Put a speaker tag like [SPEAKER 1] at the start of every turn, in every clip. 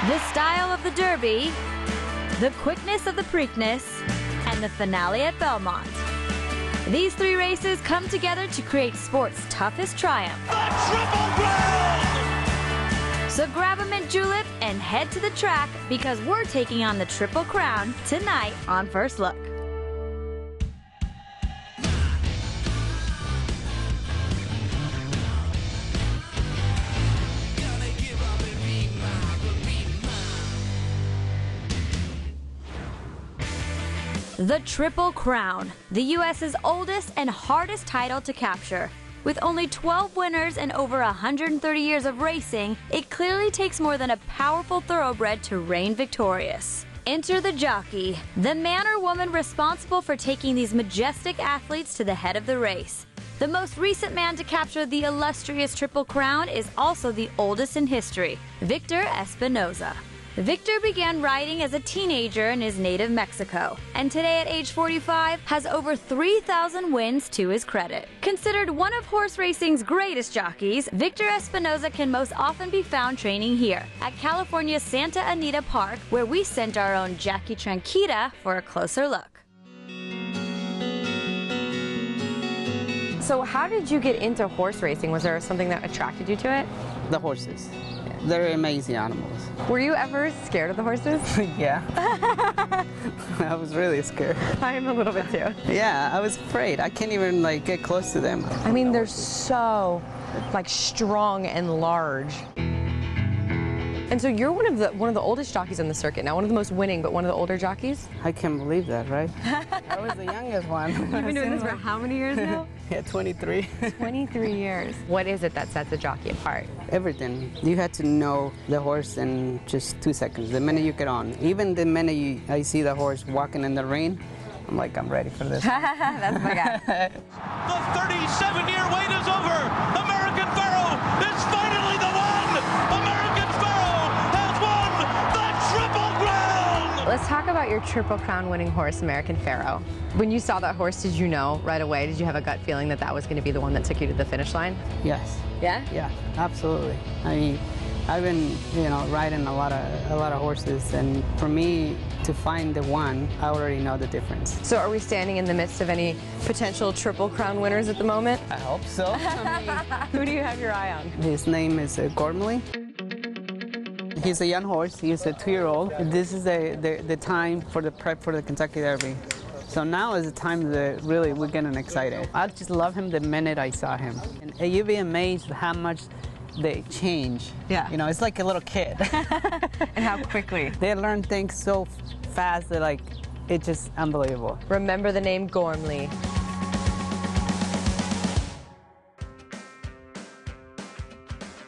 [SPEAKER 1] the style of the Derby, the quickness of the Preakness, and the finale at Belmont. These three races come together to create sport's toughest triumph.
[SPEAKER 2] The Triple Crown!
[SPEAKER 1] So grab a mint julep and head to the track because we're taking on the Triple Crown tonight on First Look. The Triple Crown, the U.S.'s oldest and hardest title to capture. With only 12 winners and over 130 years of racing, it clearly takes more than a powerful thoroughbred to reign victorious. Enter the jockey, the man or woman responsible for taking these majestic athletes to the head of the race. The most recent man to capture the illustrious Triple Crown is also the oldest in history, Victor Espinoza. Victor began riding as a teenager in his native Mexico, and today at age 45 has over 3,000 wins to his credit. Considered one of horse racing's greatest jockeys, Victor Espinoza can most often be found training here at California's Santa Anita Park, where we sent our own Jax Tranchida for a closer look.
[SPEAKER 3] So how did you get into horse racing? Was there something that attracted you to it?
[SPEAKER 4] The horses. They're amazing animals.
[SPEAKER 3] Were you ever scared of the horses?
[SPEAKER 4] Yeah. I was really scared.
[SPEAKER 3] I am a little bit too.
[SPEAKER 4] Yeah, I was afraid. I can't even get close to them.
[SPEAKER 3] I mean, they're so strong and large. And so you're one of the oldest jockeys on the circuit now, one of the most winning, but one of the older jockeys?
[SPEAKER 4] I can't believe that, right? I was the youngest one.
[SPEAKER 3] You've been doing this for how many years now?
[SPEAKER 4] Yeah, 23.
[SPEAKER 3] 23 years. What is it that sets a jockey apart?
[SPEAKER 4] Everything. You had to know the horse in just 2 seconds, the minute you get on. Even the minute I see the horse walking in the rain, I'm like, I'm ready for this.
[SPEAKER 3] That's my guy.
[SPEAKER 2] The 37-year wait is over. American Pharoah is finally the one. American Pharoah has won the Triple Crown.
[SPEAKER 3] Let's talk about your Triple Crown winning horse, American Pharoah. When you saw that horse, did you know right away? Did you have a gut feeling that that was going to be the one that took you to the finish line?
[SPEAKER 4] Yes.
[SPEAKER 3] Yeah?
[SPEAKER 4] Yeah, absolutely. I've been, riding a lot of horses, and for me to find the one, I already know the difference.
[SPEAKER 3] So are we standing in the midst of any potential Triple Crown winners at the moment?
[SPEAKER 4] I hope so.
[SPEAKER 3] Who do you have your eye on?
[SPEAKER 4] His name is Gormley. He's a young horse. He's a 2-year-old. This is the time for the prep for the Kentucky Derby. So now is the time that really we're getting excited. I just love him the minute I saw him. And you'd be amazed how much they change.
[SPEAKER 3] Yeah.
[SPEAKER 4] It's like a little kid.
[SPEAKER 3] And how quickly.
[SPEAKER 4] They learn things so fast that it's just unbelievable.
[SPEAKER 3] Remember the name Gormley.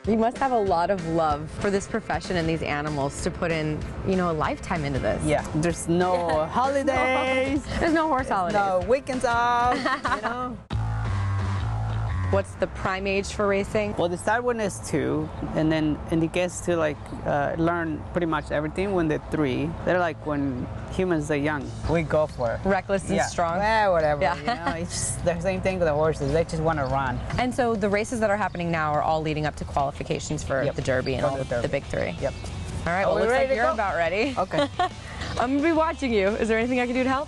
[SPEAKER 3] You must have a lot of love for this profession and these animals to put in, a lifetime into this.
[SPEAKER 4] Yeah, there's no holidays.
[SPEAKER 3] There's no horse holidays.
[SPEAKER 4] No weekends off,
[SPEAKER 3] What's the prime age for racing?
[SPEAKER 4] Well, the start when it's 2, and it gets to learn pretty much everything when they're 3. They're like when humans are young. We go for it.
[SPEAKER 3] Reckless and strong.
[SPEAKER 4] Yeah, whatever.
[SPEAKER 3] Yeah.
[SPEAKER 4] It's just the same thing with the horses. They just want to run.
[SPEAKER 3] And so the races that are happening now are all leading up to qualifications for the Derby and all the big 3.
[SPEAKER 4] Yep.
[SPEAKER 3] All right, well, looks like you're about ready.
[SPEAKER 4] Okay.
[SPEAKER 3] I'm going to be watching you. Is there anything I can do to help?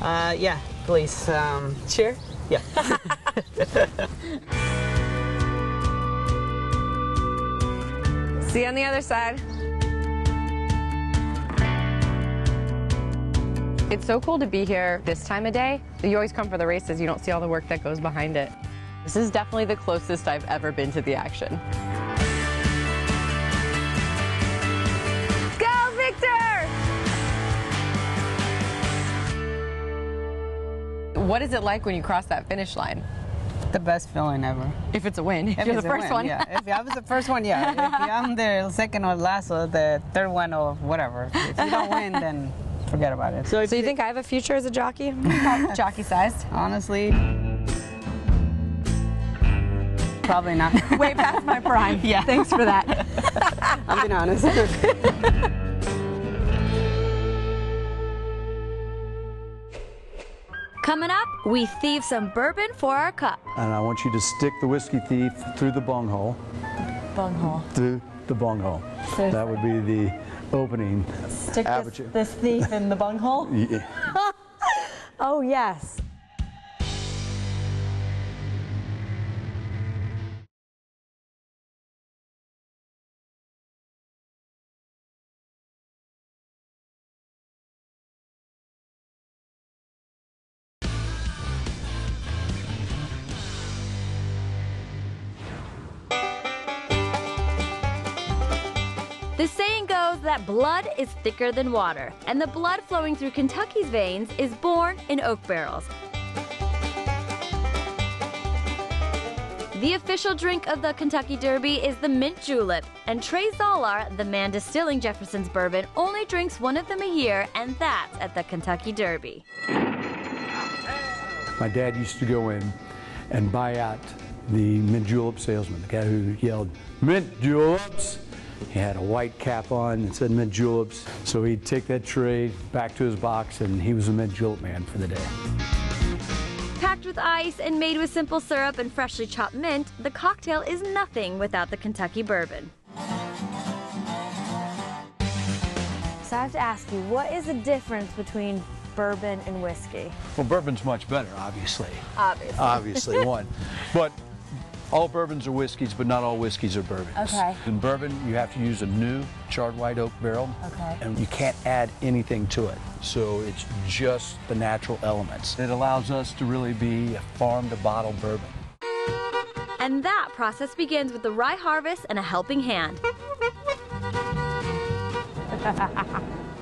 [SPEAKER 4] Yeah, please.
[SPEAKER 3] Cheer?
[SPEAKER 4] Yeah.
[SPEAKER 3] See you on the other side. It's so cool to be here this time of day. You always come for the races. You don't see all the work that goes behind it. This is definitely the closest I've ever been to the action. Go, Victor! What is it like when you cross that finish line?
[SPEAKER 4] The best feeling ever.
[SPEAKER 3] If it's a win. If
[SPEAKER 4] If
[SPEAKER 3] you're the
[SPEAKER 4] it's a
[SPEAKER 3] first
[SPEAKER 4] win,
[SPEAKER 3] one.
[SPEAKER 4] yeah. If I was the first one, yeah. If I'm the second or last or the third one or whatever. If you don't win, then forget about it.
[SPEAKER 3] So you think I have a future as a jockey? Jockey sized?
[SPEAKER 4] Honestly, probably not.
[SPEAKER 3] Way past my prime.
[SPEAKER 4] Yeah.
[SPEAKER 3] Thanks for that.
[SPEAKER 4] I'm being honest.
[SPEAKER 1] Coming up, we thieve some bourbon for our cup.
[SPEAKER 5] And I want you to stick the whiskey thief through the bunghole.
[SPEAKER 3] Bunghole.
[SPEAKER 5] Through the bunghole. That would be the opening aperture.
[SPEAKER 3] Stick this thief in the bunghole?
[SPEAKER 5] Yeah.
[SPEAKER 3] Oh, yes.
[SPEAKER 1] The saying goes that blood is thicker than water, and the blood flowing through Kentucky's veins is born in oak barrels. The official drink of the Kentucky Derby is the mint julep, and Trey Zolar, the man distilling Jefferson's bourbon, only drinks one of them a year, and that's at the Kentucky Derby.
[SPEAKER 5] My dad used to go in and buy out the mint julep salesman, the guy who yelled, "Mint juleps!" He had a white cap on and said mint juleps. So he'd take that tray back to his box, and he was a mint julep man for the day.
[SPEAKER 1] Packed with ice and made with simple syrup and freshly chopped mint, the cocktail is nothing without the Kentucky bourbon.
[SPEAKER 6] So I have to ask you, what is the difference between bourbon and whiskey?
[SPEAKER 5] Well, bourbon's much better, obviously.
[SPEAKER 6] Obviously.
[SPEAKER 5] Obviously, one. But all bourbons are whiskeys, but not all whiskeys are bourbons.
[SPEAKER 6] Okay.
[SPEAKER 5] In bourbon, you have to use a new charred white oak barrel.
[SPEAKER 6] Okay.
[SPEAKER 5] And you can't add anything to it. So it's just the natural elements. It allows us to really be a farm-to-bottle bourbon.
[SPEAKER 1] And that process begins with the rye harvest and a helping hand.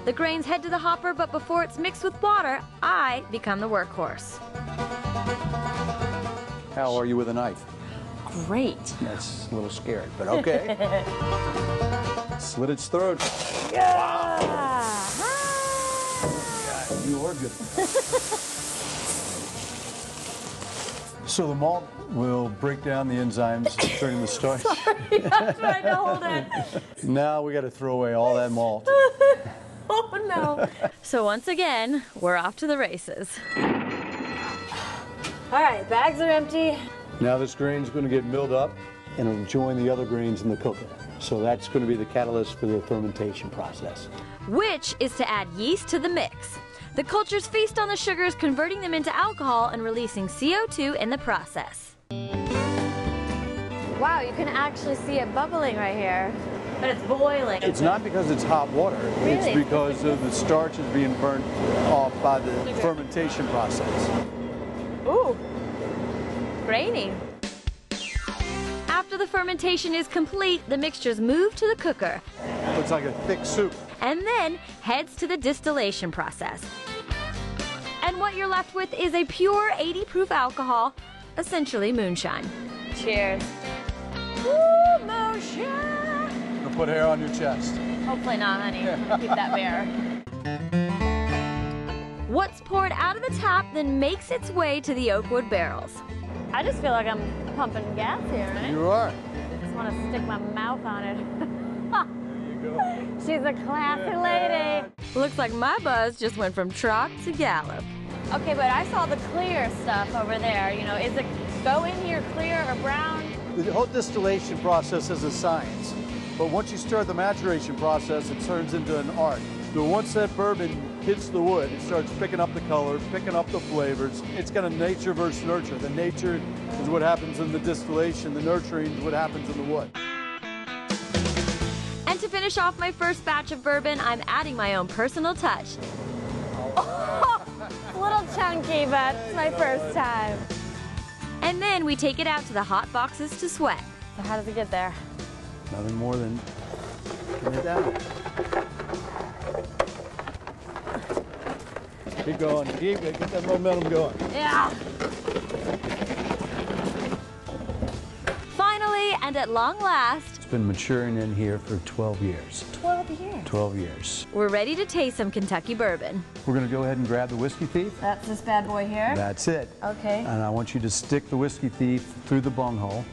[SPEAKER 1] The grains head to the hopper, but before it's mixed with water, I become the workhorse.
[SPEAKER 5] How are you with a knife?
[SPEAKER 6] Great.
[SPEAKER 5] That's a little scary, but okay. Slit its throat.
[SPEAKER 6] Yeah.
[SPEAKER 5] Yeah, you are good. So the malt will break down the enzymes, turning the starch.
[SPEAKER 6] Sorry, I'm trying to hold it.
[SPEAKER 5] Now we got to throw away all that malt.
[SPEAKER 6] Oh no.
[SPEAKER 1] So once again, we're off to the races.
[SPEAKER 6] All right, bags are empty.
[SPEAKER 5] Now this grain's going to get milled up and it'll join the other grains in the cooker. So that's going to be the catalyst for the fermentation process.
[SPEAKER 1] Which is to add yeast to the mix. The cultures feast on the sugars, converting them into alcohol and releasing CO2 in the process.
[SPEAKER 6] Wow, you can actually see it bubbling right here. But it's boiling.
[SPEAKER 5] It's not because it's hot water.
[SPEAKER 6] Really?
[SPEAKER 5] It's because of the starch is being burnt off by the fermentation process.
[SPEAKER 6] Ooh, grainy.
[SPEAKER 1] After the fermentation is complete, the mixtures move to the cooker
[SPEAKER 5] Looks like a thick soup.
[SPEAKER 1] and then heads to the distillation process. And what you're left with is a pure 80 proof alcohol, essentially moonshine.
[SPEAKER 6] Cheers. Woo, motion.
[SPEAKER 5] It'll put hair on your chest.
[SPEAKER 6] Hopefully not, honey. Keep that bare.
[SPEAKER 1] What's poured out of the tap then makes its way to the oakwood barrels.
[SPEAKER 6] I just feel like I'm pumping gas here, right?
[SPEAKER 5] You are.
[SPEAKER 6] I just want to stick my mouth on it.
[SPEAKER 5] There you go.
[SPEAKER 6] She's a classy lady.
[SPEAKER 1] Looks like my buzz just went from trot to gallop.
[SPEAKER 6] Okay, but I saw the clear stuff over there. You know, is it go in here clear or brown?
[SPEAKER 5] The whole distillation process is a science. But once you start the maturation process, it turns into an art. So once that bourbon hits the wood, it starts picking up the color, picking up the flavors. It's got a nature versus nurture. The nature is what happens in the distillation. The nurturing is what happens in the wood.
[SPEAKER 1] And to finish off my first batch of bourbon, I'm adding my own personal touch.
[SPEAKER 6] Oh, a little chunky, but it's my first time.
[SPEAKER 1] And then we take it out to the hot boxes to sweat.
[SPEAKER 6] So how does it get there?
[SPEAKER 5] Nothing more than getting it down. Keep going. Keep it. Get that momentum going.
[SPEAKER 6] Yeah.
[SPEAKER 1] Finally, and at long last,
[SPEAKER 5] It's been maturing in here for 12 years.
[SPEAKER 6] 12 years.
[SPEAKER 5] 12 years.
[SPEAKER 1] we're ready to taste some Kentucky bourbon.
[SPEAKER 5] We're going to go ahead and grab the whiskey thief.
[SPEAKER 6] That's this bad boy here.
[SPEAKER 5] That's it.
[SPEAKER 6] Okay.
[SPEAKER 5] And I want you to stick the whiskey thief through the bunghole.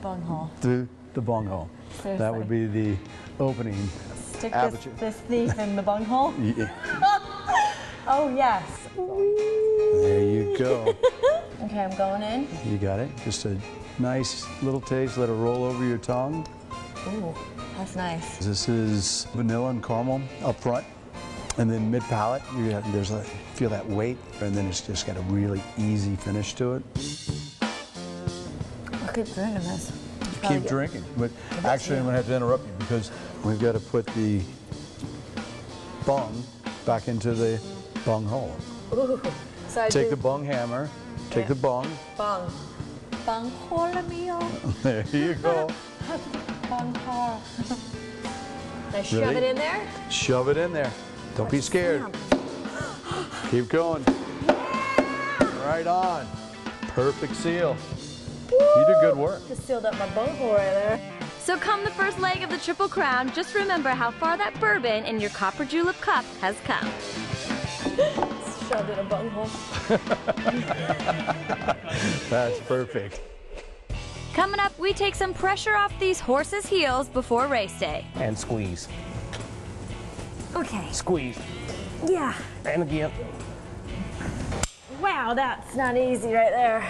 [SPEAKER 6] Bunghole.
[SPEAKER 5] Through the bunghole. That
[SPEAKER 6] Seriously.
[SPEAKER 5] would be the opening
[SPEAKER 6] Stick
[SPEAKER 5] aperture.
[SPEAKER 6] this thief in the bunghole.
[SPEAKER 5] Yeah.
[SPEAKER 6] Oh, yes.
[SPEAKER 5] There you go.
[SPEAKER 6] Okay, I'm going in.
[SPEAKER 5] You got it. Just a nice little taste. Let it roll over your tongue.
[SPEAKER 3] Ooh, that's nice.
[SPEAKER 5] This is vanilla and caramel up front, and then mid palate, feel that weight, and then it's just got a really easy finish to it.
[SPEAKER 3] I'll keep drinking this.
[SPEAKER 5] Keep drinking, but actually I'm gonna have to interrupt you because we've got to put the bung back into the bung hole.
[SPEAKER 3] Ooh. So
[SPEAKER 5] Take the bung hammer, take the bung.
[SPEAKER 3] Bung. Bung hole meal.
[SPEAKER 5] There you go.
[SPEAKER 3] Bung hole. Now shove it in there?
[SPEAKER 5] Shove it in there. Don't be scared. Keep going. Right on. Perfect seal. You did good work.
[SPEAKER 3] Just sealed up my bunghole right there.
[SPEAKER 1] So come the first leg of the Triple Crown, just remember how far that bourbon in your copper julep cup has come.
[SPEAKER 3] Shoved in a bunghole.
[SPEAKER 5] That's perfect.
[SPEAKER 1] Coming up, we take some pressure off these horses' heels before race day.
[SPEAKER 7] And squeeze.
[SPEAKER 1] Okay.
[SPEAKER 7] Squeeze.
[SPEAKER 1] Yeah.
[SPEAKER 7] And again.
[SPEAKER 1] Wow, that's not easy right there.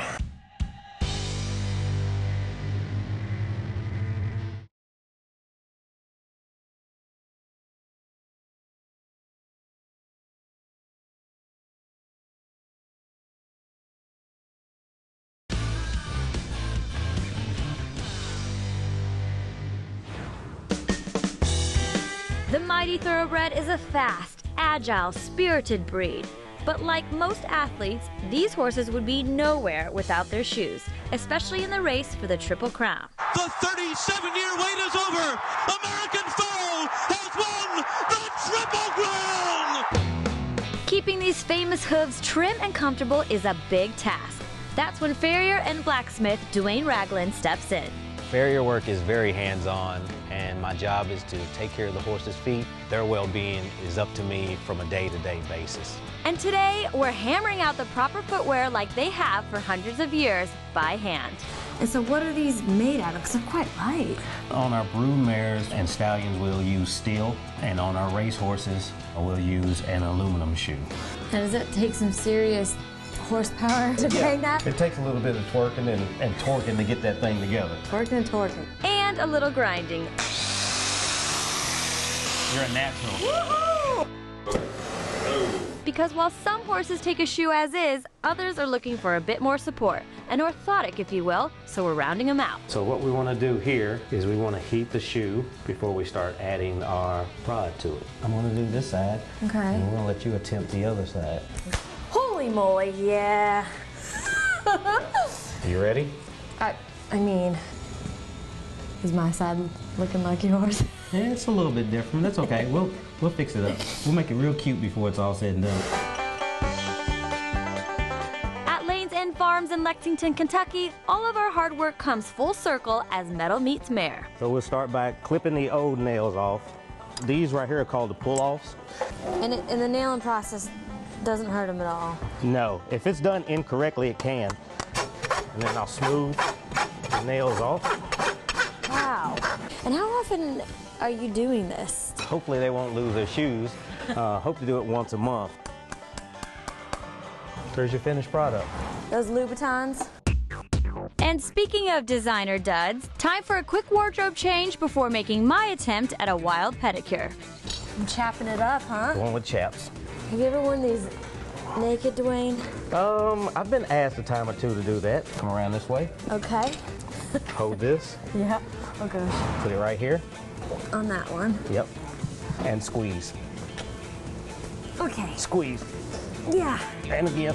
[SPEAKER 1] The mighty thoroughbred is a fast, agile, spirited breed. But like most athletes, these horses would be nowhere without their shoes, especially in the race for the Triple Crown.
[SPEAKER 2] The 37-year wait is over. American Pharoah has won the Triple Crown.
[SPEAKER 1] Keeping these famous hooves trim and comfortable is a big task. That's when farrier and blacksmith Dwayne Ragland steps in.
[SPEAKER 7] Farrier work is very hands-on, and my job is to take care of the horse's feet. Their well-being is up to me from a day-to-day basis.
[SPEAKER 1] And today, we're hammering out the proper footwear like they have for hundreds of years by hand. And so what are these made out of? Because they're quite light.
[SPEAKER 7] On our brood mares and stallions, we'll use steel, and on our race horses, we'll use an aluminum shoe.
[SPEAKER 1] Now, does that take some serious horsepower to make that?
[SPEAKER 7] It takes a little bit of twerking and torquing to get that thing together.
[SPEAKER 3] Twerking and torquing.
[SPEAKER 1] And a little grinding.
[SPEAKER 7] You're a natural.
[SPEAKER 1] Woohoo! Because while some horses take a shoe as is, others are looking for a bit more support. An orthotic, if you will, so we're rounding them out.
[SPEAKER 7] So what we want to do here is we want to heat the shoe before we start adding our prod to it. I'm going to do this side.
[SPEAKER 1] Okay.
[SPEAKER 7] And we're going to let you attempt the other side.
[SPEAKER 1] Holy moly, yeah.
[SPEAKER 7] You ready?
[SPEAKER 3] I mean, is my side looking like yours?
[SPEAKER 7] Yeah, it's a little bit different. That's okay. We'll fix it up. We'll make it real cute before it's all said and done.
[SPEAKER 1] At Lane's End Farms in Lexington, Kentucky, all of our hard work comes full circle as metal meets mare.
[SPEAKER 7] So we'll start by clipping the old nails off. These right here are called the pull-offs.
[SPEAKER 1] And the nailing process doesn't hurt them at all.
[SPEAKER 7] No, if it's done incorrectly, it can. And then I'll smooth the nails off.
[SPEAKER 1] Wow. And how often are you doing this?
[SPEAKER 7] Hopefully they won't lose their shoes. Hope to do it once a month. There's your finished product.
[SPEAKER 1] Those Louboutins? And speaking of designer duds, time for a quick wardrobe change before making my attempt at a wild pedicure. I'm chapping it up, huh?
[SPEAKER 7] Going with chaps.
[SPEAKER 1] Have you ever worn these naked, Dwayne?
[SPEAKER 7] I've been asked a time or two to do that. Come around this way.
[SPEAKER 1] Okay.
[SPEAKER 7] Hold this.
[SPEAKER 1] Yeah. Oh gosh.
[SPEAKER 7] Put it right here.
[SPEAKER 1] On that one.
[SPEAKER 7] Yep. And squeeze.
[SPEAKER 1] Okay.
[SPEAKER 7] Squeeze.
[SPEAKER 1] Yeah.
[SPEAKER 7] And again.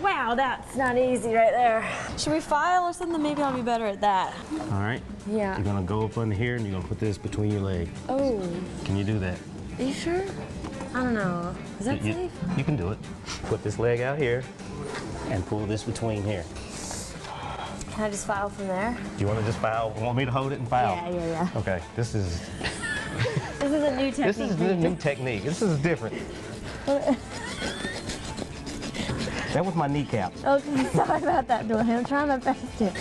[SPEAKER 1] Wow, that's not easy right there. Should we file or something? Maybe I'll be better at that.
[SPEAKER 7] All right.
[SPEAKER 1] Yeah.
[SPEAKER 7] You're gonna go up under here and you're gonna put this between your legs.
[SPEAKER 1] Oh.
[SPEAKER 7] Can you do that?
[SPEAKER 1] Are you sure? I don't know. Is that safe?
[SPEAKER 7] You can do it. Put this leg out here and pull this between here.
[SPEAKER 1] Can I just file from there?
[SPEAKER 7] Do you want to just file? Want me to hold it and file?
[SPEAKER 1] Yeah.
[SPEAKER 7] Okay, this is
[SPEAKER 1] This is a new technique.
[SPEAKER 7] this is the new technique. This is different. That was my kneecap.
[SPEAKER 1] Okay, sorry about that, Dwayne. I'm trying my best here.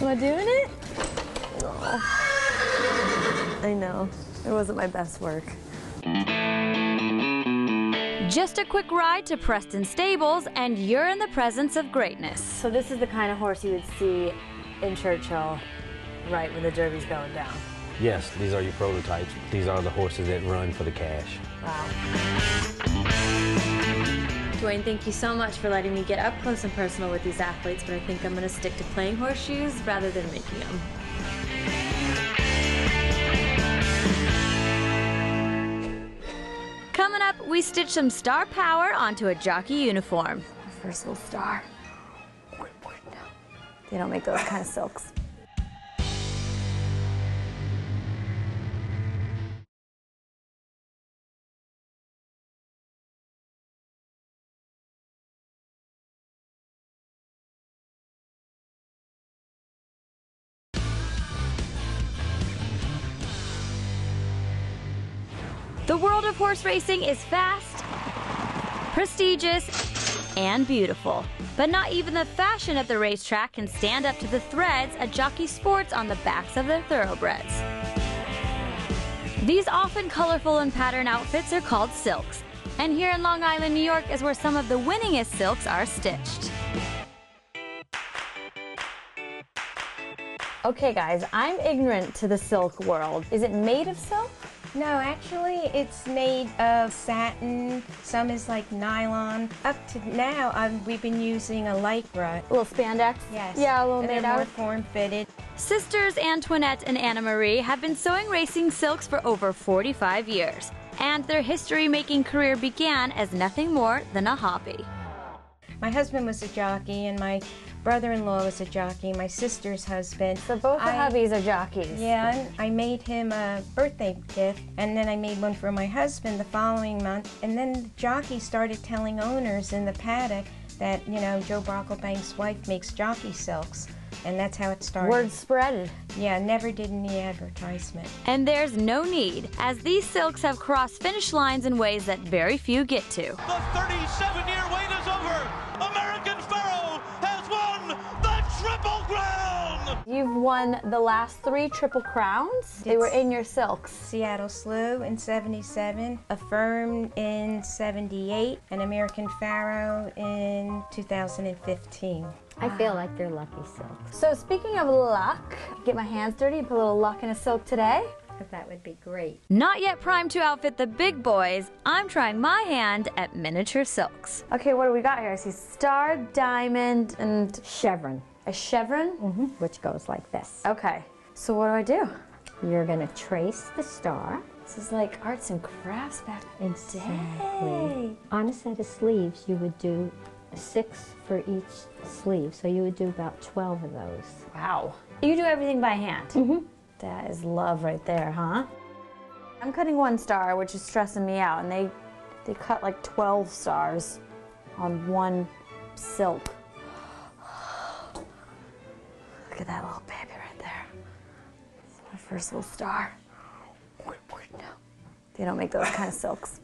[SPEAKER 1] Am I doing it? Oh. I know. It wasn't my best work. Just a quick ride to Preston Stables, and you're in the presence of greatness. So this is the kind of horse you would see in Churchill right when the Derby's going down.
[SPEAKER 7] Yes, these are your prototypes. These are the horses that run for the cash.
[SPEAKER 1] Wow. Dwayne, thank you so much for letting me get up close and personal with these athletes, but I think I'm going to stick to playing horseshoes rather than making them. Coming up, we stitch some star power onto a jockey uniform. First little star. They don't make those kind of silks. The world of horse racing is fast, prestigious, and beautiful. But not even the fashion at the racetrack can stand up to the threads a jockey sports on the backs of their thoroughbreds. These often colorful and patterned outfits are called silks. And here in Long Island, New York is where some of the winningest silks are stitched. Okay guys, I'm ignorant to the silk world. Is it made of silk?
[SPEAKER 8] No, actually it's made of satin, some is like nylon. Up to now, we've been using a lycra.
[SPEAKER 1] A little spandex?
[SPEAKER 8] Yes.
[SPEAKER 1] Yeah, a little
[SPEAKER 8] and
[SPEAKER 1] made
[SPEAKER 8] they're
[SPEAKER 1] out.
[SPEAKER 8] more form-fitted.
[SPEAKER 1] Sisters Antoinette and Anna Marie have been sewing racing silks for over 45 years. And their history-making career began as nothing more than a hobby.
[SPEAKER 8] My husband was a jockey and my brother-in-law was a jockey, my sister's husband.
[SPEAKER 1] So both the hubbies are jockeys.
[SPEAKER 8] Yeah, and I made him a birthday gift, and then I made one for my husband the following month. And then the jockey started telling owners in the paddock that, you know, Joe Brocklebank's wife makes jockey silks. And that's how it started.
[SPEAKER 1] Word spread.
[SPEAKER 8] Yeah, never did any advertisement.
[SPEAKER 1] And there's no need, as these silks have crossed finish lines in ways that very few get to.
[SPEAKER 2] The 37-year wait is over. American Pharoah has won the Triple Crown.
[SPEAKER 1] You've won the last 3 Triple Crowns. They were in your silks.
[SPEAKER 8] Seattle Slew in '77, Affirm in '78, and American Pharoah in 2015.
[SPEAKER 9] I feel like they're lucky silks.
[SPEAKER 1] So speaking of luck, get my hands dirty and put a little luck in a silk today.
[SPEAKER 9] That would be great.
[SPEAKER 1] Not yet primed to outfit the big boys, I'm trying my hand at miniature silks. Okay, what do we got here? I see star, diamond, and
[SPEAKER 9] Chevron.
[SPEAKER 1] a chevron?
[SPEAKER 9] Which goes like this.
[SPEAKER 1] Okay, so what do I do?
[SPEAKER 9] You're gonna trace the star.
[SPEAKER 1] This is like arts and crafts back in the day.
[SPEAKER 9] Exactly. On a set of sleeves, you would do 6 for each sleeve, so you would do about 12 of those.
[SPEAKER 1] Wow. You do everything by hand? That is love right there, huh? I'm cutting 1 star, which is stressing me out, and they cut like 12 stars on 1 silk. Look at that little baby right there. It's my first little star. They don't make those kind of silks.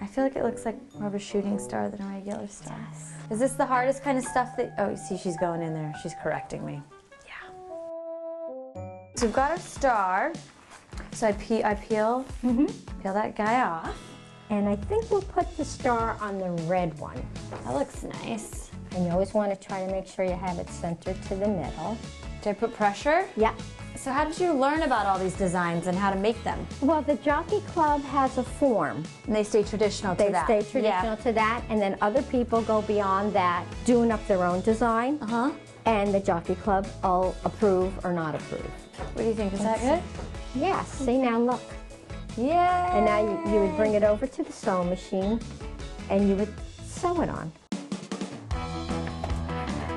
[SPEAKER 1] I feel like it looks like more of a shooting star than a regular star.
[SPEAKER 9] Yes.
[SPEAKER 1] Is this the hardest kind of stuff that, oh, you see she's going in there. She's correcting me. Yeah. So we've got our star. So I peel that guy off.
[SPEAKER 9] And I think we'll put the star on the red one.
[SPEAKER 1] That looks nice.
[SPEAKER 9] And you always want to try to make sure you have it centered to the middle.
[SPEAKER 1] Did I put pressure?
[SPEAKER 9] Yeah.
[SPEAKER 1] So how did you learn about all these designs and how to make them?
[SPEAKER 9] Well, the Jockey Club has a form.
[SPEAKER 1] And they stay traditional to that.
[SPEAKER 9] They stay traditional to that, and then other people go beyond that, doing up their own design. And the Jockey Club will approve or not approve.
[SPEAKER 1] What do you think? Is that good?
[SPEAKER 9] Yeah, see now look.
[SPEAKER 1] Yay!
[SPEAKER 9] And now you would bring it over to the sewing machine and you would sew it on.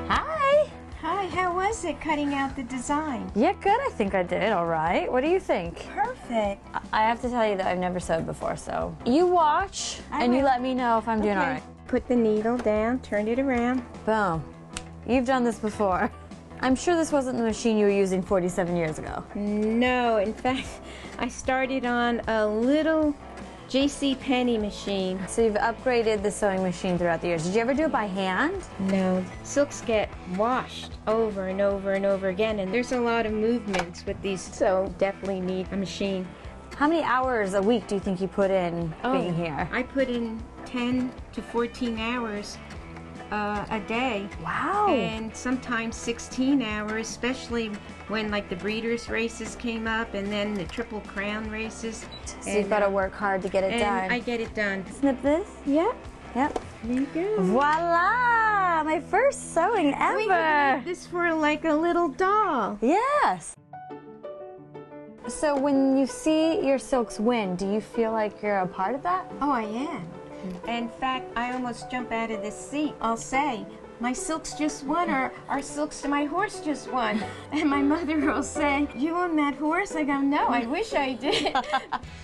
[SPEAKER 1] Hi!
[SPEAKER 8] Hi, how was it cutting out the design?
[SPEAKER 1] Yeah, good. I think I did all right. What do you think?
[SPEAKER 8] Perfect.
[SPEAKER 1] I have to tell you that I've never sewed before, so you watch and you let me know if I'm doing all right.
[SPEAKER 8] Put the needle down, turn it around.
[SPEAKER 1] Boom. You've done this before. I'm sure this wasn't the machine you were using 47 years ago.
[SPEAKER 8] No, in fact, I started on a little J.C. Penney machine.
[SPEAKER 1] So you've upgraded the sewing machine throughout the years. Did you ever do it by hand?
[SPEAKER 8] No, silks get washed over and over and over again, and there's a lot of movements with these, so definitely need a machine.
[SPEAKER 1] How many hours a week do you think you put in being here?
[SPEAKER 8] I put in 10 to 14 hours a day.
[SPEAKER 1] Wow.
[SPEAKER 8] And sometimes 16 hours, especially when like the breeders' races came up and then the Triple Crown races.
[SPEAKER 1] So you've got to work hard to get it done.
[SPEAKER 8] And I get it done.
[SPEAKER 1] Snip this?
[SPEAKER 8] Yep.
[SPEAKER 1] Yep.
[SPEAKER 8] There you go.
[SPEAKER 1] Voila! My first sewing ever.
[SPEAKER 8] We can make this for like a little doll.
[SPEAKER 1] Yes. So when you see your silks win, do you feel like you're a part of that?
[SPEAKER 8] Oh, I am. In fact, I almost jump out of this seat. I'll say, my silks just won, or our silks to my horse just won. And my mother will say, you on that horse? I go, no, I wish I did.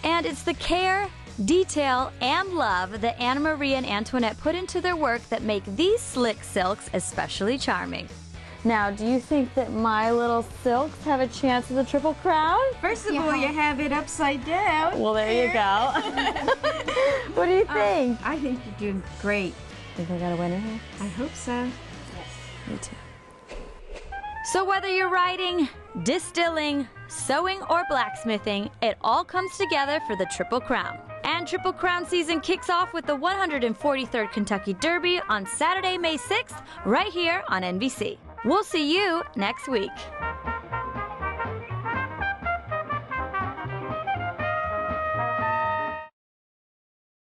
[SPEAKER 1] And it's the care, detail, and love that Anna Marie and Antoinette put into their work that make these slick silks especially charming. Now, do you think that my little silks have a chance at the Triple Crown?
[SPEAKER 8] First of all, you have it upside down.
[SPEAKER 1] Well, there you go. What do you think?
[SPEAKER 8] I think you do great.
[SPEAKER 1] Think I got a winner here?
[SPEAKER 8] I hope so.
[SPEAKER 1] Me too. So whether you're writing, distilling, sewing, or blacksmithing, it all comes together for the Triple Crown. And Triple Crown season kicks off with the 143rd Kentucky Derby on Saturday, May 6th, right here on NBC. We'll see you next week.